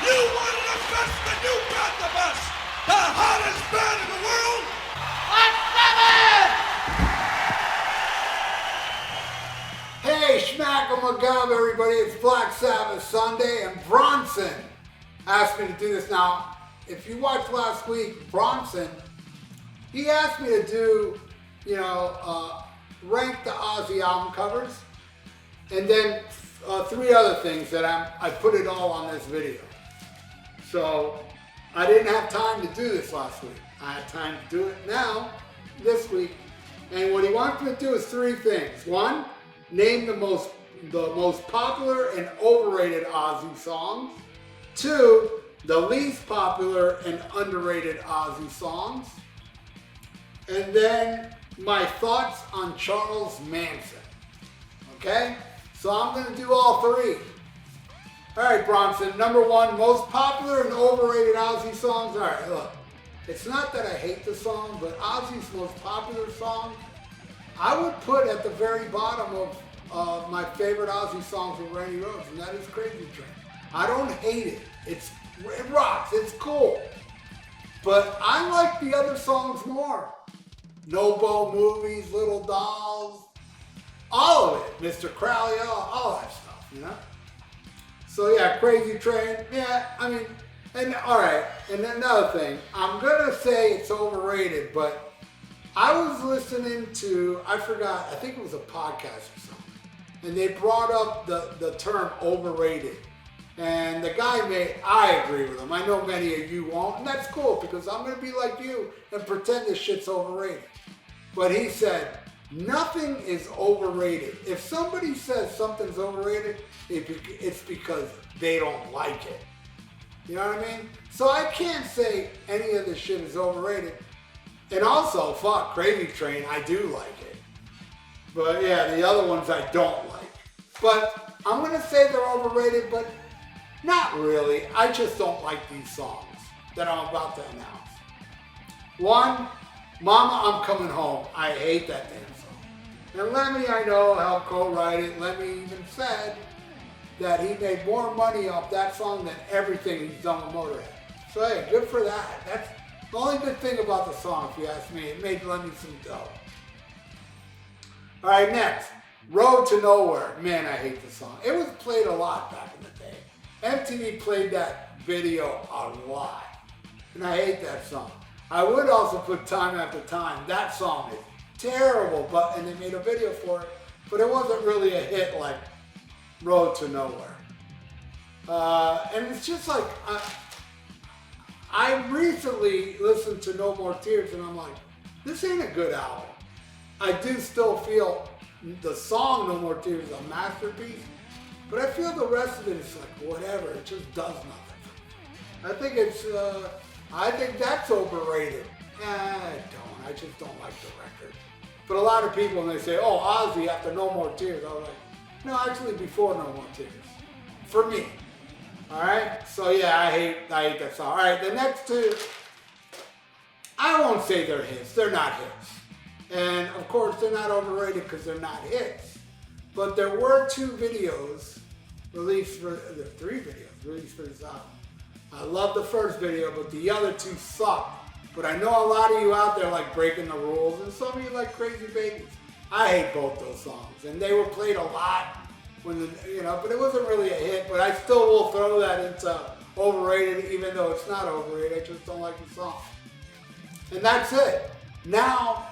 You wanted the best, then you got the best. The hottest band in the world. Hey, schmack-a-magub, everybody. It's Black Sabbath Sunday, and Bronson asked me to do this. Now, if you watched last week, Bronson, he asked me to do, rank the Ozzy album covers, and then three other things that I put it all on this video. So, I didn't have time to do this last week. I had time to do it now, this week. And what he wants me to do is three things. One, name the most popular and overrated Ozzy songs. Two, the least popular and underrated Ozzy songs. And then my thoughts on Charles Manson. Okay? So I'm going to do all three. All right, Bronson. Number one, most popular and overrated Ozzy songs. All right, look. It's not that I hate the song, but Ozzy's most popular song, I would put at the very bottom of my favorite Ozzy songs with Randy Rhoads, and that is Crazy Train. I don't hate it. It rocks. It's cool. But I like the other songs more. No Bo Movies, Little Dolls, all of it. Mr. Crowley, all that stuff, you know? So yeah, Crazy Train, yeah, I mean, and all right, and another thing, I'm gonna say it's overrated, but I was listening to, I think it was a podcast or something, and they brought up the term overrated. And the guy I agree with him. I know many of you won't, and that's cool because I'm going to be like you and pretend this shit's overrated. But he said, nothing is overrated. If somebody says something's overrated, it's because they don't like it. You know what I mean? So I can't say any of this shit is overrated. And also, fuck, Crazy Train, I do like it. But yeah, the other ones I don't like. But I'm going to say they're overrated, but not really. I just don't like these songs that I'm about to announce. One, Mama, I'm Coming Home. I hate that damn song. And Lemmy, I know, helped co-write it. Lemmy even said that he made more money off that song than everything he's done with Motorhead. So hey, good for that. That's the only good thing about the song, if you ask me. It made Lemmy some dough. All right, next. Road to Nowhere. Man, I hate the song. It was played a lot back in the day. MTV played that video a lot. And I hate that song. I would also put Time After Time. That song is terrible, and they made a video for it, but it wasn't really a hit like Road to Nowhere. And it's just like, I recently listened to No More Tears, and I'm like, this ain't a good album. I do still feel the song No More Tears is a masterpiece, but I feel the rest of it is like whatever. It just does nothing. I think that's overrated. I don't. I just don't like the record. But a lot of people, when they say, oh, Ozzy after No More Tears, I was like, no, actually before No More Tears. For me. All right? So yeah, I hate that song. All right, the next two, I won't say they're hits. They're not hits. And of course, they're not overrated because they're not hits. But there were three videos released for this album. I love the first video, but the other two suck. But I know a lot of you out there like Breaking the Rules, and some of you like Crazy Babies. I hate both those songs, and they were played a lot but it wasn't really a hit. But I still will throw that into overrated, even though it's not overrated. I just don't like the song. And that's it. Now,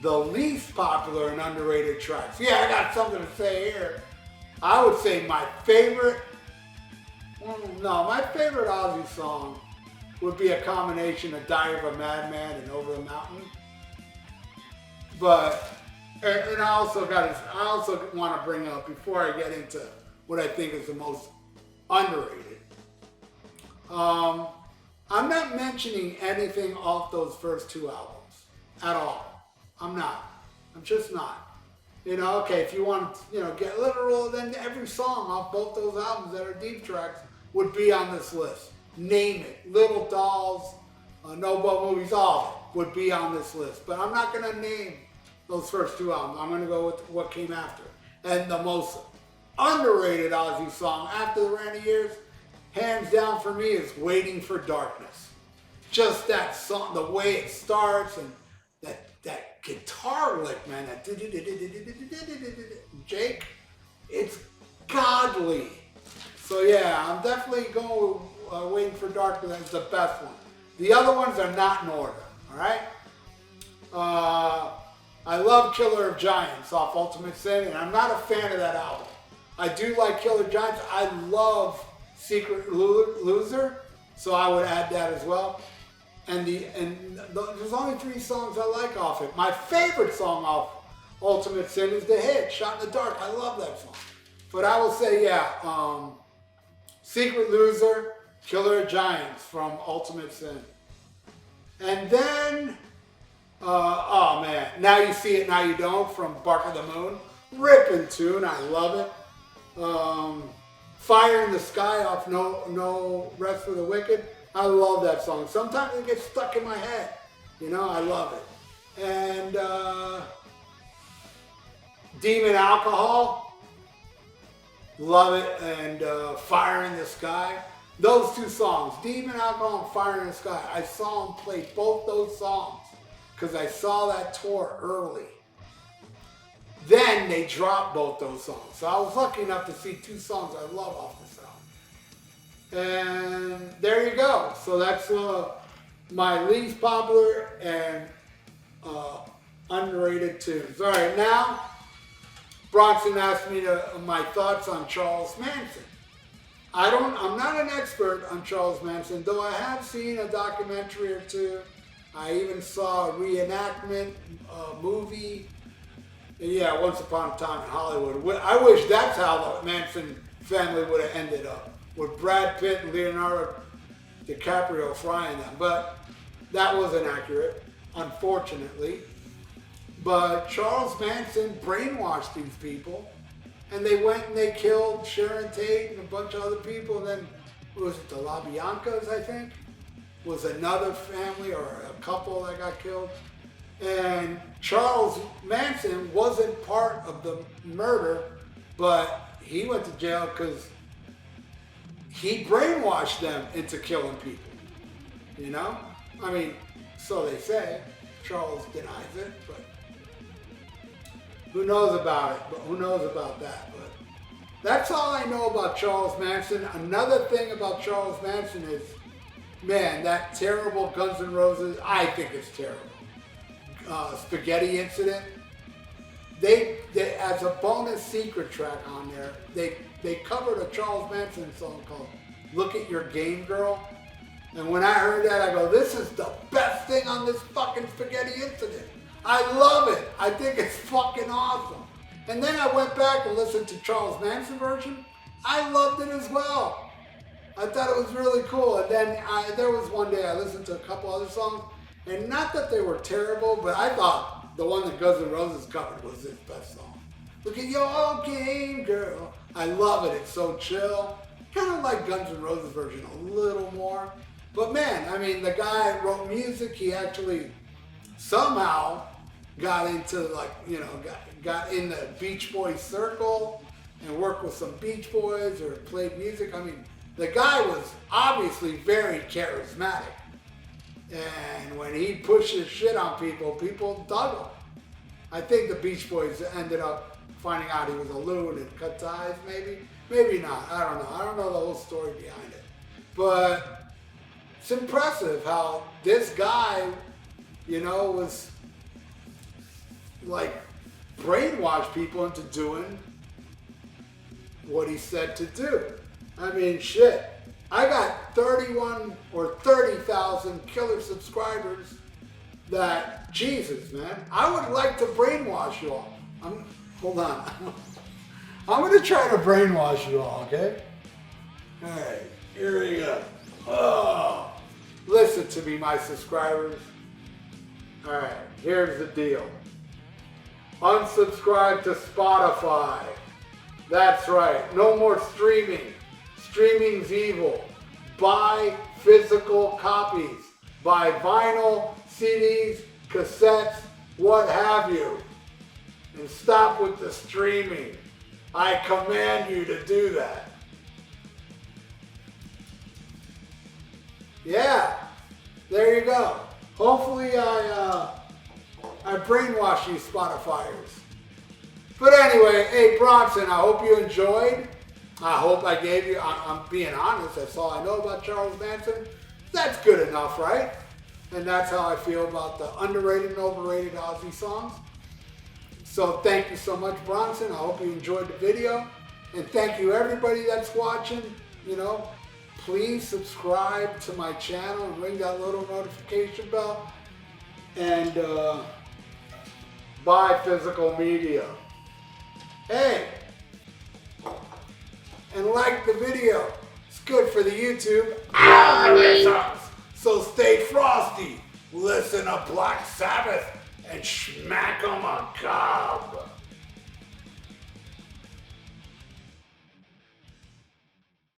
the least popular and underrated tracks. Yeah, I got something to say here. I would say my favorite Ozzy song would be a combination of Diary of a Madman and Over the Mountain. But, and I also want to bring up, before I get into what I think is the most underrated, I'm not mentioning anything off those first two albums at all. I'm not. I'm just not. Okay, if you want to, get literal, then every song off both those albums that are deep tracks would be on this list. Name it. Little Dolls, No Bo Movies, all of it would be on this list. But I'm not going to name those first two albums. I'm going to go with what came after. And the most underrated Ozzy song after the Randy years hands down for me, is Waiting for Darkness. Just that song, the way it starts, and that guitar lick, man, that Jake, it's godly. So yeah, I'm definitely going with Waiting for Darkness as the best one. The other ones are not in order, all right? I love Killer of Giants off Ultimate Sin, and I'm not a fan of that album. I do like Killer Giants. I love Secret Loser, so I would add that as well. And there's only 3 songs I like off it. My favorite song off Ultimate Sin is the hit, Shot in the Dark. I love that song. But I will say, yeah, Secret Loser, Killer of Giants from Ultimate Sin. And then, oh man, Now You See It, Now You Don't from Bark of the Moon. Ripping tune, I love it. Fire in the Sky off No Rest for the Wicked. I love that song. Sometimes it gets stuck in my head. You know, I love it. And Demon Alcohol. Love it. And Fire in the Sky. Those 2 songs, Demon Alcohol and Fire in the Sky. I saw them play both those songs because I saw that tour early. Then they dropped both those songs. So I was lucky enough to see 2 songs I love off this album. And there you go. So that's my least popular and underrated tunes. All right, now Bronson asked me my thoughts on Charles Manson. I'm not an expert on Charles Manson, though I have seen a documentary or 2. I even saw a reenactment movie. Yeah, Once Upon a Time in Hollywood. I wish that's how the Manson family would have ended up, with Brad Pitt and Leonardo DiCaprio frying them. But that wasn't accurate, unfortunately. But Charles Manson brainwashed these people, and they went and they killed Sharon Tate and a bunch of other people. And then, was it the LaBiancas, I think? Was another family or a couple that got killed. And Charles Manson wasn't part of the murder, but he went to jail because he brainwashed them into killing people. You know? I mean, so they say. Charles denies it, but who knows about it? But who knows about that? But that's all I know about Charles Manson. Another thing about Charles Manson is, man, that terrible Guns N' Roses, I think it's terrible. Spaghetti Incident. They as a bonus secret track on there, they covered a Charles Manson song called "Look at Your Game Girl," and when I heard that, I go, "This is the best thing on this fucking Spaghetti Incident." I love it. I think it's fucking awesome. And then I went back and listened to Charles Manson version. I loved it as well. I thought it was really cool. And then there was one day I listened to a couple other songs. And not that they were terrible, but I thought the one that Guns N' Roses covered was his best song. Look at your game, girl. I love it. It's so chill. Kind of like Guns N' Roses version a little more. But man, I mean, the guy wrote music. He actually somehow got into, like, you know, got in the Beach Boys circle and worked with some Beach Boys or played music. I mean, the guy was obviously very charismatic. And when he pushed his shit on people, people dug him. I think the Beach Boys ended up finding out he was a loon and cut ties, maybe. Maybe not. I don't know. I don't know the whole story behind it. But it's impressive how this guy, you know, was like brainwashed people into doing what he said to do. I mean, shit. I got 31 or 30,000 killer subscribers that, Jesus, man, I would like to brainwash you all. Hold on. I'm going to try to brainwash you all, okay? All right, here we go. Oh, listen to me, my subscribers. All right, here's the deal. Unsubscribe to Spotify. That's right, no more streaming. Streaming's evil. Buy physical copies. Buy vinyl, CDs, cassettes, what have you. And stop with the streaming. I command you to do that. Yeah, there you go. Hopefully I brainwash you Spotifyers. But anyway, hey Bronson, I hope you enjoyed. I hope I gave you, I'm being honest, that's all I know about Charles Manson. That's good enough, right? And that's how I feel about the underrated and overrated Ozzy songs. So thank you so much, Bronson. I hope you enjoyed the video. And thank you everybody that's watching. You know, please subscribe to my channel and ring that little notification bell. And buy physical media. Hey, and like the video. It's good for the YouTube algorithms. So stay frosty, listen to Black Sabbath, and smack 'em a cob.